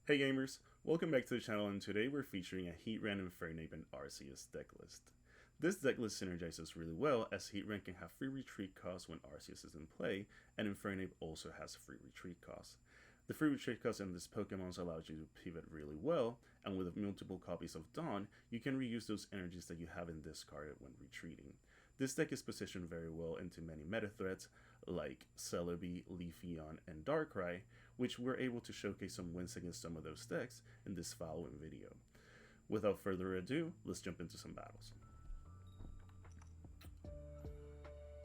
Hey gamers, welcome back to the channel, and today we're featuring a Heatran, Infernape, and Arceus decklist. This decklist synergizes really well as Heatran can have free retreat costs when Arceus is in play, and Infernape also has free retreat costs. The free retreat cost in this Pokemon allows you to pivot really well, and with multiple copies of Dawn, you can reuse those energies that you haven't discarded when retreating. This deck is positioned very well into many meta threats like Celebi, Leafeon, and Darkrai, which we're able to showcase some wins against some of those decks in this following video. Without further ado, let's jump into some battles.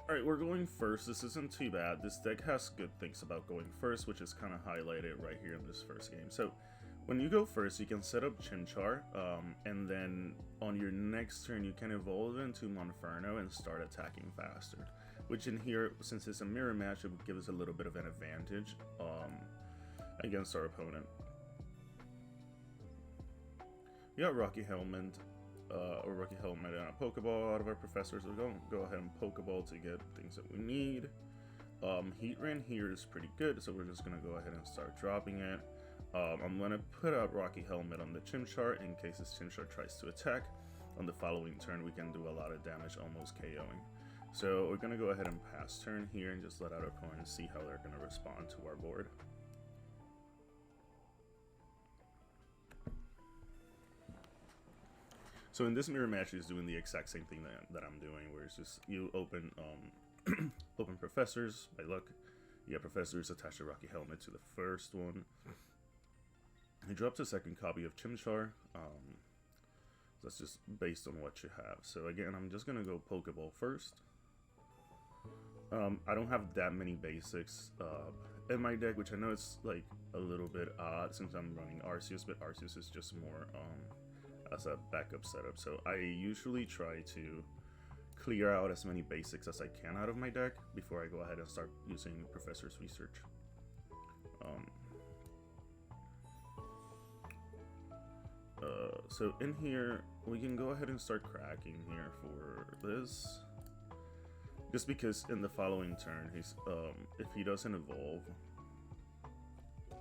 Alright, we're going first. This isn't too bad. This deck has good things about going first, which is kind of highlighted right here in this first game. So, when you go first, you can set up Chimchar, and then on your next turn, you can evolve into Monferno and start attacking faster. Which in here, since it's a mirror match, it would give us a little bit of an advantage against our opponent. We got Rocky Helmet. Rocky Helmet and a Poké Ball out of our professors. We're going to go ahead and Poké Ball to get things that we need. Heatran here is pretty good, so we're just going to go ahead and start dropping it. I'm going to put out Rocky Helmet on the Chimchar in case this Chimchar tries to attack. On the following turn, we can do a lot of damage, almost KOing. So we're going to go ahead and pass turn here and just let our opponents see how they're going to respond to our board. So in this mirror match, he's doing the exact same thing that I'm doing, where it's just you open open professors by luck. You have professors attach a Rocky Helmet to the first one. He drops a second copy of Chimchar. That's just based on what you have. So again, I'm just gonna go Poké Ball first. I don't have that many basics in my deck, which I know it's like a little bit odd since I'm running Arceus, but Arceus is just more as a backup setup. So I usually try to clear out as many basics as I can out of my deck before I go ahead and start using Professor's Research. So in here, we can go ahead and start cracking here for this. Just because in the following turn, he's if he doesn't evolve,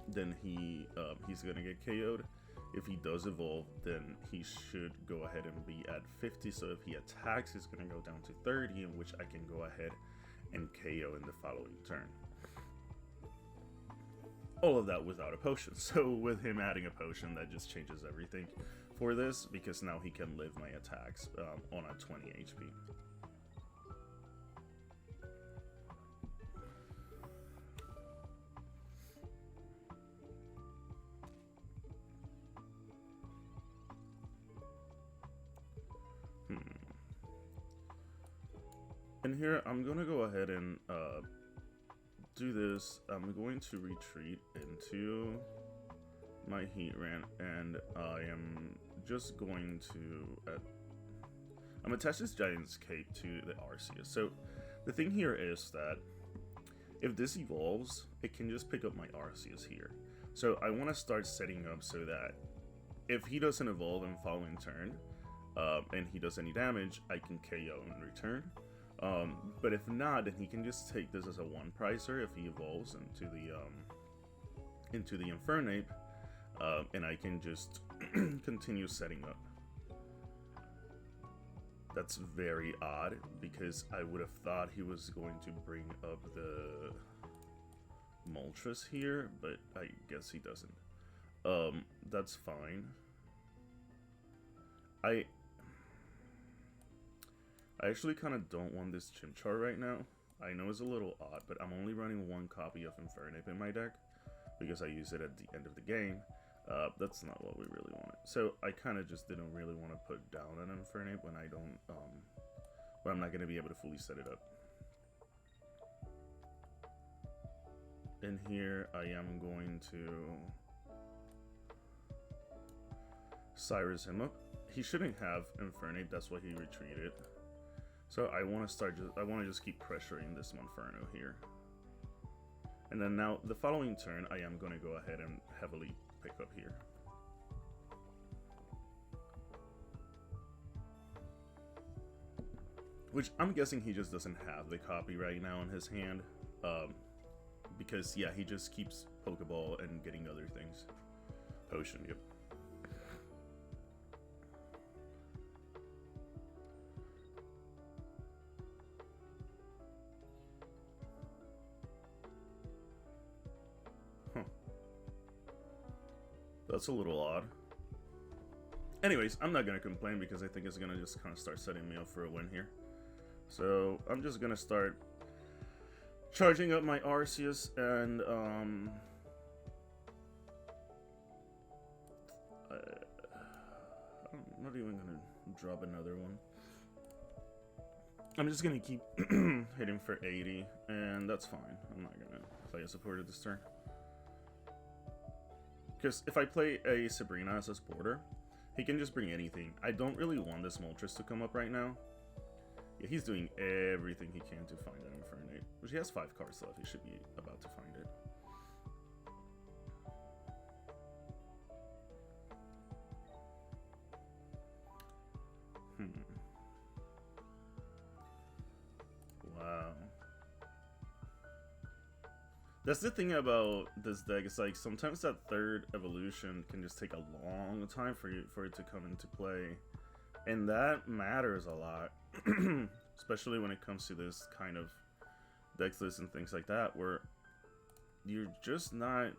then he's gonna get KO'd. If he does evolve, then he should go ahead and be at 50, so if he attacks, he's going to go down to 30, in which I can go ahead and KO in the following turn. All of that without a potion, so with him adding a potion, that just changes everything for this, because now he can live my attacks on a 20 HP. And here, I'm going to go ahead and do this. I'm going to retreat into my Heatran, and I am just going to... I'm attach this Giant's Cape to the Arceus. So, the thing here is that if this evolves, it can just pick up my Arceus here. So, I want to start setting up so that if he doesn't evolve in following turn, and he does any damage, I can KO in return. But if not, then he can just take this as a one pricer if he evolves into the Infernape, and I can just continue setting up. That's very odd because I would have thought he was going to bring up the Moltres here, but I guess he doesn't. That's fine. I actually kind of don't want this Chimchar right now. I know it's a little odd, but I'm only running one copy of Infernape in my deck because I use it at the end of the game. That's not what we really wanted. So I kind of just didn't really want to put down an Infernape when I don't, when I'm not going to be able to fully set it up. In here, I am going to Cyrus him up. He shouldn't have Infernape, that's why he retreated. So I want to just keep pressuring this Monferno here. And then now, the following turn, I am going to go ahead and heavily pick up here. Which I'm guessing he just doesn't have the copy right now in his hand. Because, yeah, he just keeps Pokeball and getting other things. potion, yep. Huh. That's a little odd. Anyways, I'm not going to complain because I think it's going to just kind of start setting me up for a win here. So I'm just going to start charging up my Arceus and I'm not even going to drop another one. I'm just going to keep hitting for 80 and that's fine. I'm not going to play a supporter this turn. Because if I play a Sabrina as a supporter, he can just bring anything. I don't really want this Moltres to come up right now. Yeah, he's doing everything he can to find an Infernape. Which he has 5 cards left. He should be about to find it. Wow. That's the thing about this deck. It's like sometimes that third evolution can just take a long time for it to come into play, and that matters a lot, especially when it comes to this kind of Decklist and things like that, where you're just not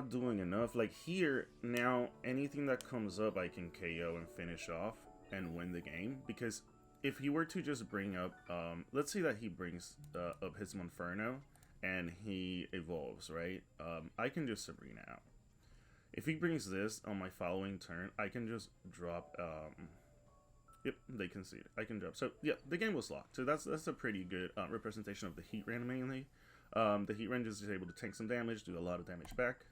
doing enough. Like here now, anything that comes up, I can KO and finish off and win the game because. If he were to just bring up, let's say that he brings up his Monferno and he evolves, right? I can just Sabrina out. If he brings this on my following turn, I can just drop, yep, they concede. I can drop. So, yeah, the game was locked. So that's a pretty good representation of the Heatran mainly. The Heatran just is able to tank some damage, do a lot of damage back.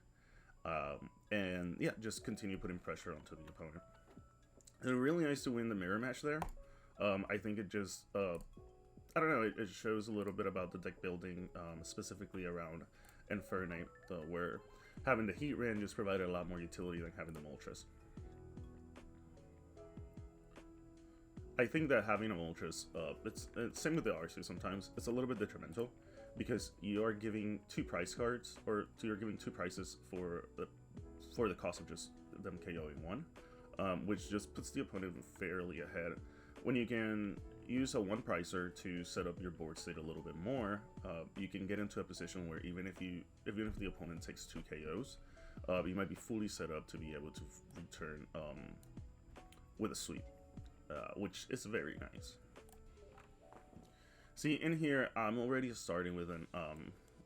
And, yeah, just continue putting pressure onto the opponent. It's really nice to win the mirror match there. I think it just, I don't know, it shows a little bit about the deck building, specifically around Infernape, where having the Heatran just provided a lot more utility than having the Moltres. I think that having a Moltres, it's same with the Arceus sometimes, it's a little bit detrimental, because you are giving 2 price cards, or you're giving 2 prices for the cost of just them KOing one, which just puts the opponent fairly ahead. When you can use a 1 pricer to set up your board state a little bit more, you can get into a position where even if the opponent takes 2 KOs, you might be fully set up to be able to return with a sweep, which is very nice. See, in here, I'm already starting with an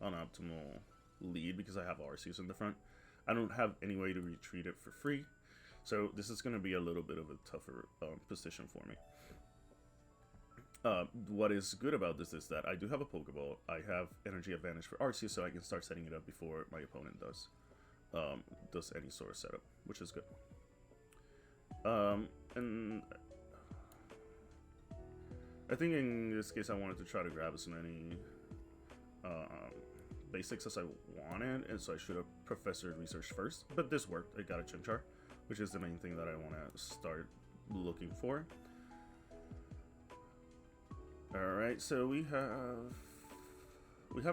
optimal lead because I have Arceus in the front. I don't have any way to retreat it for free, so this is going to be a little bit of a tougher position for me. What is good about this is that I do have a Poké Ball. I have energy advantage for Arceus, so I can start setting it up before my opponent does any sort of setup, which is good. And I think in this case I wanted to try to grab as many basics as I wanted, and so I should have Professor Research first, but this worked. I got a Chimchar, which is the main thing that I want to start looking for. Alright, so we have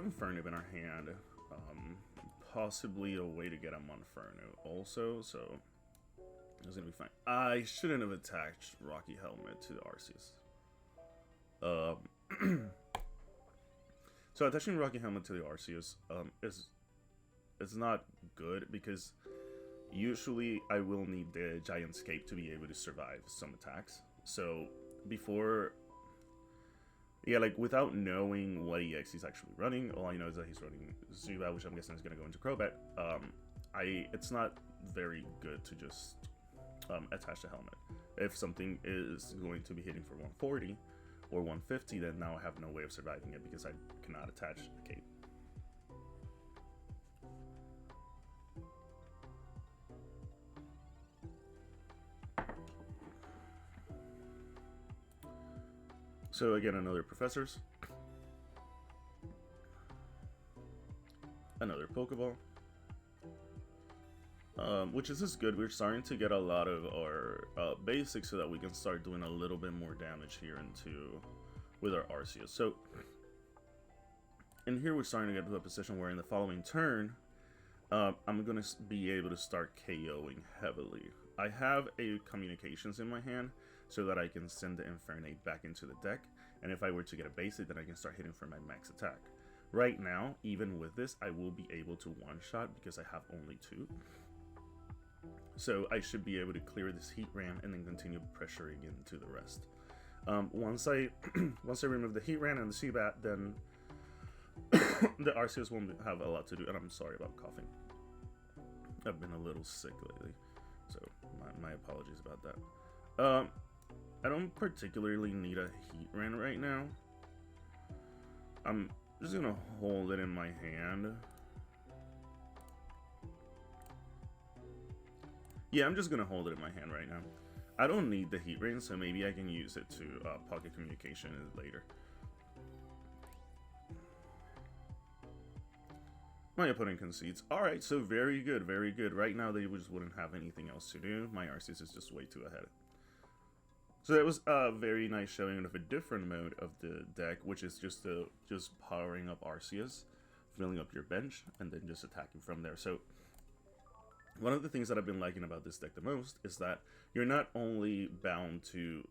Infernape in our hand, possibly a way to get a Monferno also, so it's gonna be fine. I shouldn't have attached Rocky Helmet to the Arceus. So attaching Rocky Helmet to the Arceus is not good because usually I will need the Giant Scape to be able to survive some attacks. So before, yeah, like without knowing what EX he's actually running, all I know is that he's running Zubat, which I'm guessing is going to go into Crobat. It's not very good to just attach the helmet. If something is going to be hitting for 140 or 150, then now I have no way of surviving it because I cannot attach the cape. So again, another Professors, another Pokeball, which is just good. We're starting to get a lot of our basics so that we can start doing a little bit more damage here with our Arceus. So in here we're starting to get to a position where in the following turn I'm gonna be able to start KOing heavily. I have a communications in my hand so that I can send the Infernape back into the deck, and if I were to get a basic, then I can start hitting for my max attack. Right now, even with this, I will be able to one-shot because I have only 2. So I should be able to clear this Heatran and then continue pressuring into the rest. Once I remove the Heatran and the Seabat, then the Arceus won't have a lot to do. And I'm sorry about coughing. I've been a little sick lately, so my apologies about that. I don't particularly need a Heatran right now. I'm just gonna hold it in my hand. Yeah, I'm just gonna hold it in my hand right now. I don't need the Heatran, so maybe I can use it to Poké Communication later. My opponent concedes. Alright, so very good, very good. Right now they just wouldn't have anything else to do. My Arceus is just way too ahead. So that was a very nice showing of a different mode of the deck, which is just powering up Arceus, filling up your bench, and then just attacking from there. So one of the things that I've been liking about this deck the most is that you're not only bound to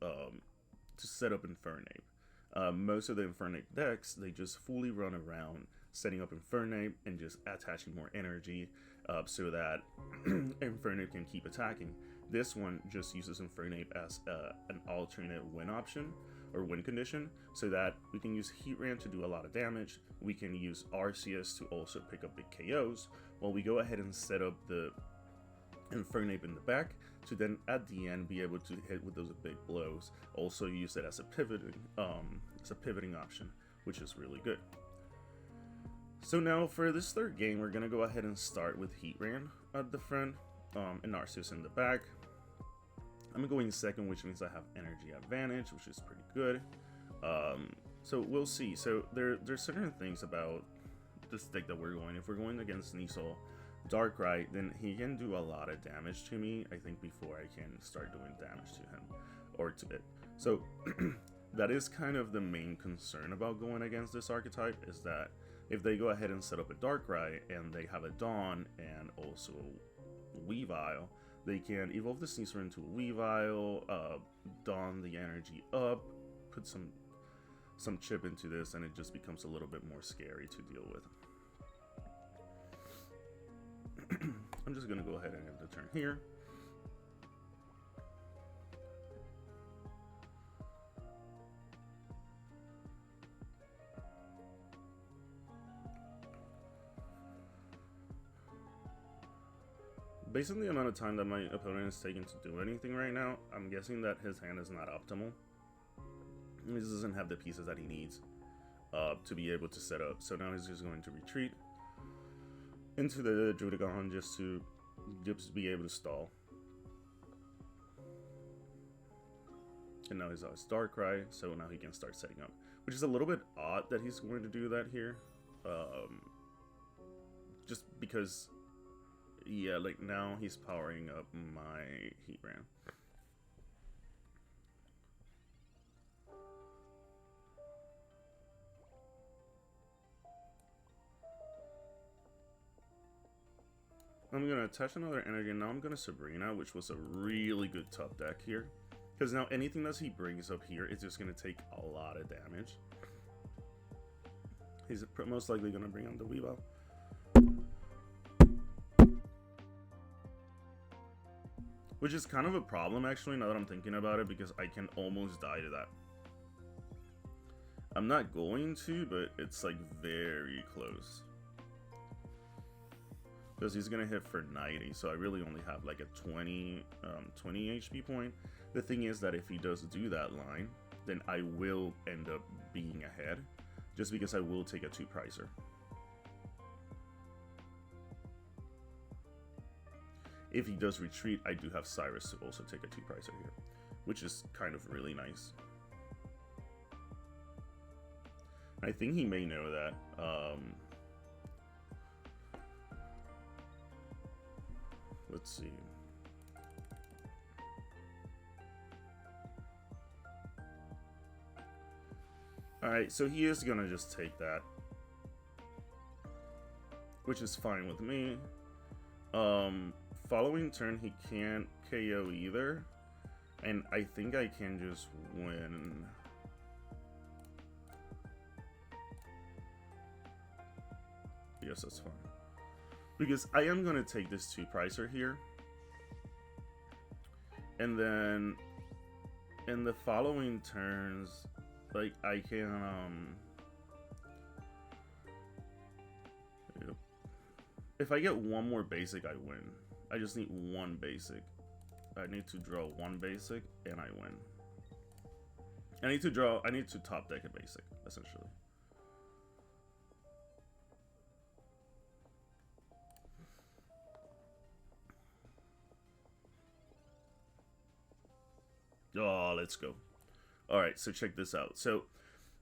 set up Infernape. Most of the Infernape decks, they just fully run around setting up Infernape and just attaching more energy so that Infernape can keep attacking. This one just uses Infernape as an alternate win option or win condition, so that we can use Heatran to do a lot of damage. We can use Arceus to also pick up big KOs, while we go ahead and set up the Infernape in the back to then at the end be able to hit with those big blows. Also use it as a pivoting option, which is really good. So now for this third game, we're gonna go ahead and start with Heatran at the front and Arceus in the back. I'm going second, which means I have energy advantage, which is pretty good. So we'll see. So there's certain things about this deck that we're going. If we're going against Sneasel, Darkrai, then he can do a lot of damage to me, I think, before I can start doing damage to him or to it. So that is kind of the main concern about going against this archetype, is that if they go ahead and set up a Darkrai and they have a Dawn and also a Weavile, they can evolve the Sneasel into a Weavile, Dawn the energy up, put some chip into this, and it just becomes a little bit more scary to deal with. I'm just gonna go ahead and end the turn here. Based on the amount of time that my opponent is taking to do anything right now, I'm guessing that his hand is not optimal. He doesn't have the pieces that he needs to be able to set up. So now he's just going to retreat into the Druidigon just to be able to stall. And now he's on his Darkrai, so now he can start setting up. Which is a little bit odd that he's going to do that here. Just because, yeah, like now he's powering up my Heatran. I'm going to attach another energy, and now I'm going to Sabrina, which was a really good top deck here. Because now anything that he brings up here is just going to take a lot of damage. He's most likely going to bring on the Weavile. Which is kind of a problem, actually, now that I'm thinking about it, because I can almost die to that. I'm not going to, but it's like very close. Because he's going to hit for 90, so I really only have like a 20 HP point. The thing is that if he does do that line, then I will end up being ahead, just because I will take a 2-pricer. If he does retreat, I do have Cyrus to also take a 2-pricer here, which is kind of really nice. I think he may know that. Let's see. Alright, so he is gonna just take that, which is fine with me. Following turn, he can't KO either. And I think I can just win. Yes, that's fine. Because I am going to take this 2-pricer here. And then in the following turns, like, I can, yep. If I get one more basic, I win. I just need one basic. I need to draw one basic, and I win. I need to top deck a basic, essentially. Oh, let's go. Alright, so check this out. So,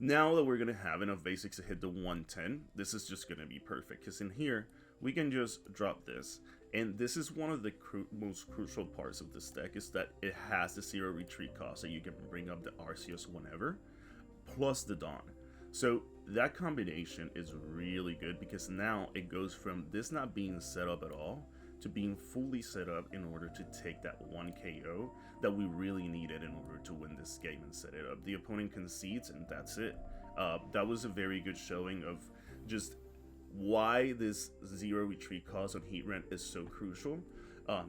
now that we're going to have enough basics to hit the 110, this is just going to be perfect. Because in here, we can just drop this. And this is one of the most crucial parts of this deck, is that it has the 0 retreat cost, so you can bring up the Arceus whenever, plus the Dawn. So that combination is really good, because now it goes from this not being set up at all to being fully set up in order to take that 1 KO that we really needed in order to win this game and set it up. The opponent concedes, and that's it. That was a very good showing of just why this 0 retreat cost on Heatran is so crucial,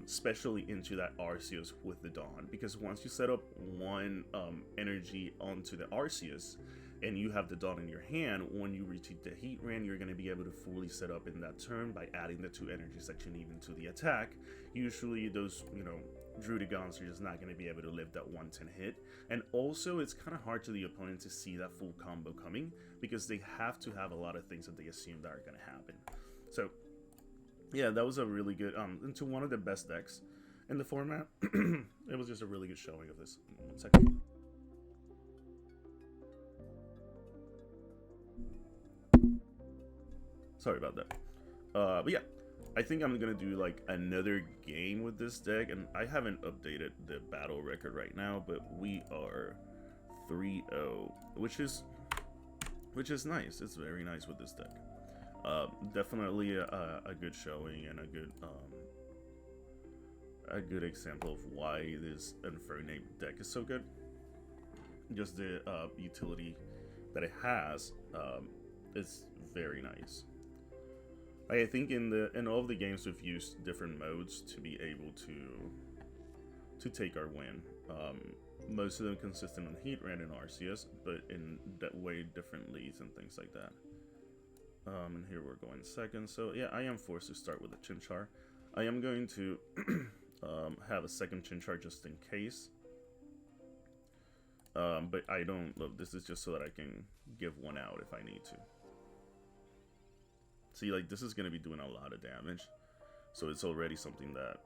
especially into that Arceus with the Dawn. Because once you set up one energy onto the Arceus, and you have the Dawn in your hand, when you retreat the Heatran, you're going to be able to fully set up in that turn by adding the 2 energies that you need into the attack. Usually those, you know, Druddigons are just not going to be able to live that 110 hit. And also, it's kind of hard to the opponent to see that full combo coming, because they have to have a lot of things that they assume that are going to happen. So, yeah, that was a really good, into one of the best decks in the format. It was just a really good showing of this. 1 second. Sorry about that. But yeah, I think I'm gonna do like another game with this deck, and I haven't updated the battle record right now, but we are 3-0, which is nice. It's very nice with this deck. Definitely a good showing and a good example of why this Infernape deck is so good. Just the utility that it has is very nice. I think in all of the games we've used different modes to be able to take our win. Most of them consistent on Heatran and Arceus, but in that way different leads and things like that. And here we're going second. So yeah, I am forced to start with a Chimchar. I am going to have a second Chimchar just in case. But I don't love this. Is just so that I can give one out if I need to. See, like, this is going to be doing a lot of damage, so it's already something that,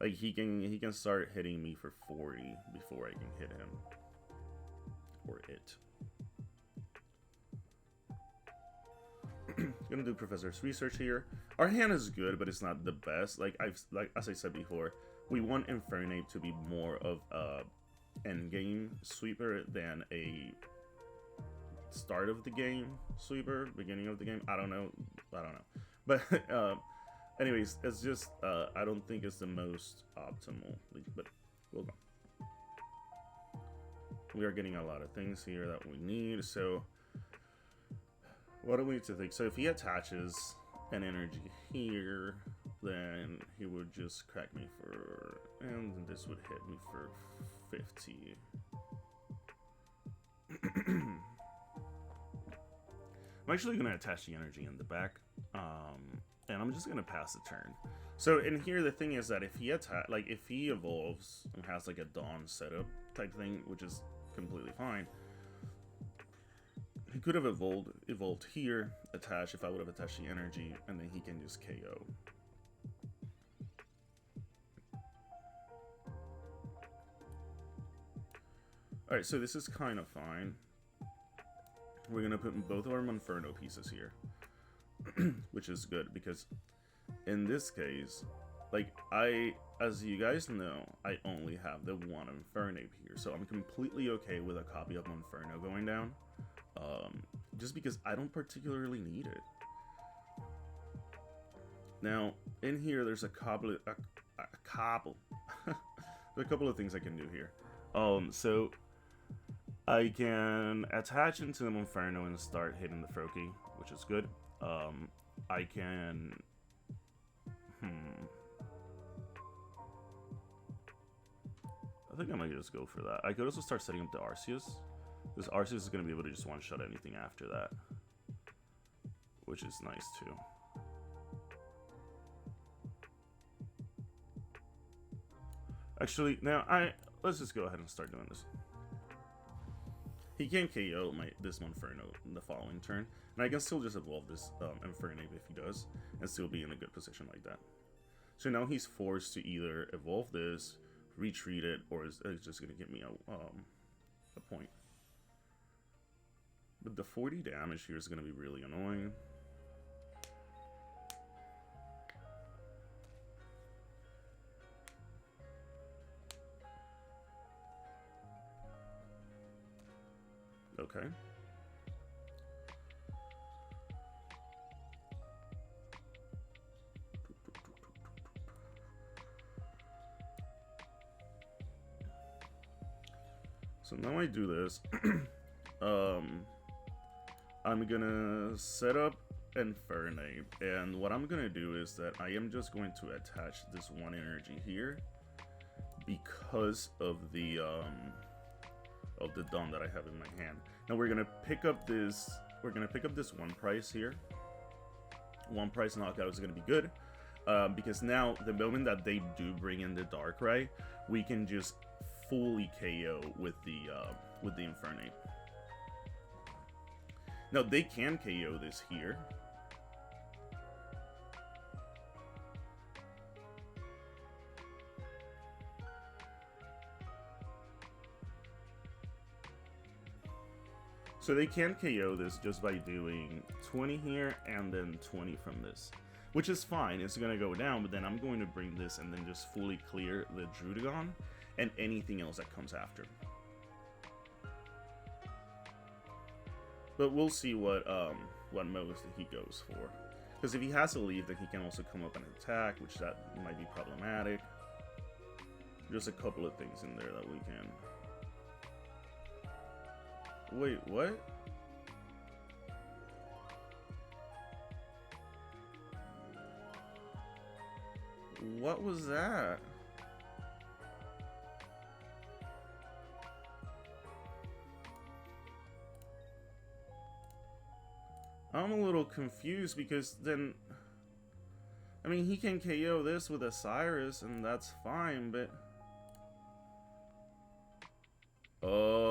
like, he can start hitting me for 40 before I can hit him, or it. Gonna do Professor's research here. Our hand is good, but it's not the best. Like as I said before, we want Infernape to be more of a endgame sweeper than a start of the game sweeper, beginning of the game. I don't know, but anyways, it's just I don't think it's the most optimal, but we'll go. We are getting a lot of things here that we need. So what do we need to think? So if he attaches an energy here, then he would just crack me for, and this would hit me for 50. I'm actually going to attach the energy in the back, and I'm just going to pass the turn. So in here, the thing is that if he if he evolves and has like a Dawn setup type thing, which is completely fine, he could have evolved here, attached if I would have attached the energy, and then he can just KO. Alright, so this is kind of fine. We're going to put both of our Monferno pieces here, which is good because in this case, like as you guys know, I only have the one Infernape here, so I'm completely okay with a copy of Monferno going down, just because I don't particularly need it. Now, in here, there's a couple of things I can do here. So I can attach into the Monferno and start hitting the Froakie, which is good. I can... I think I might just go for that. I could also start setting up the Arceus. This Arceus is going to be able to just one-shot anything after that, which is nice too. Actually, now let's just go ahead and start doing this. He can KO this Monferno in the following turn, and I can still just evolve this Infernape if he does, and still be in a good position like that. So now he's forced to either evolve this, retreat it, or it's just gonna get me a point. But the 40 damage here is gonna be really annoying. Okay. So now I do this. I'm gonna set up Infernape, and what I'm gonna do is that I am just going to attach this one energy here because of the Dawn that I have in my hand. Now we're gonna pick up this. We're gonna pick up this one price here. One price knockout is gonna be good because now the moment that they do bring in the Darkrai, we can just fully KO with the Infernape. Now they can KO this here. So they can KO this just by doing 20 here and then 20 from this, which is fine. It's going to go down, but then I'm going to bring this and then just fully clear the Druddigon and anything else that comes after. But we'll see what moves he goes for. Because if he has to leave, then he can also come up and attack, which that might be problematic. Just a couple of things in there that we can... Wait, what? What was that? I'm a little confused because then... I mean, he can KO this with a Cyrus and that's fine, but... Oh.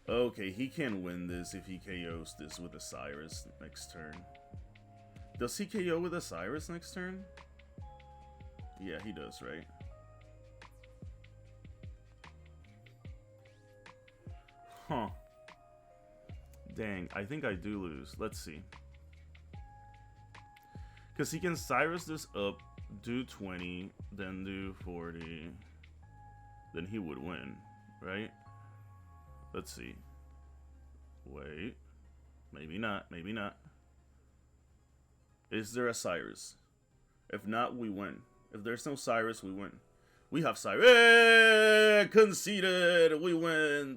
Okay, he can win this if he KOs this with a Cyrus next turn. Does he KO with a Cyrus next turn? Yeah, he does, right? Huh. Dang, I think I do lose. Let's see. Because he can Cyrus this up, do 20, then do 40. Then he would win, right? Let's see. Wait. Maybe not, maybe not. Is there a Cyrus? If not, we win. If there's no Cyrus, we win. We have Cyrus. Conceded. We win.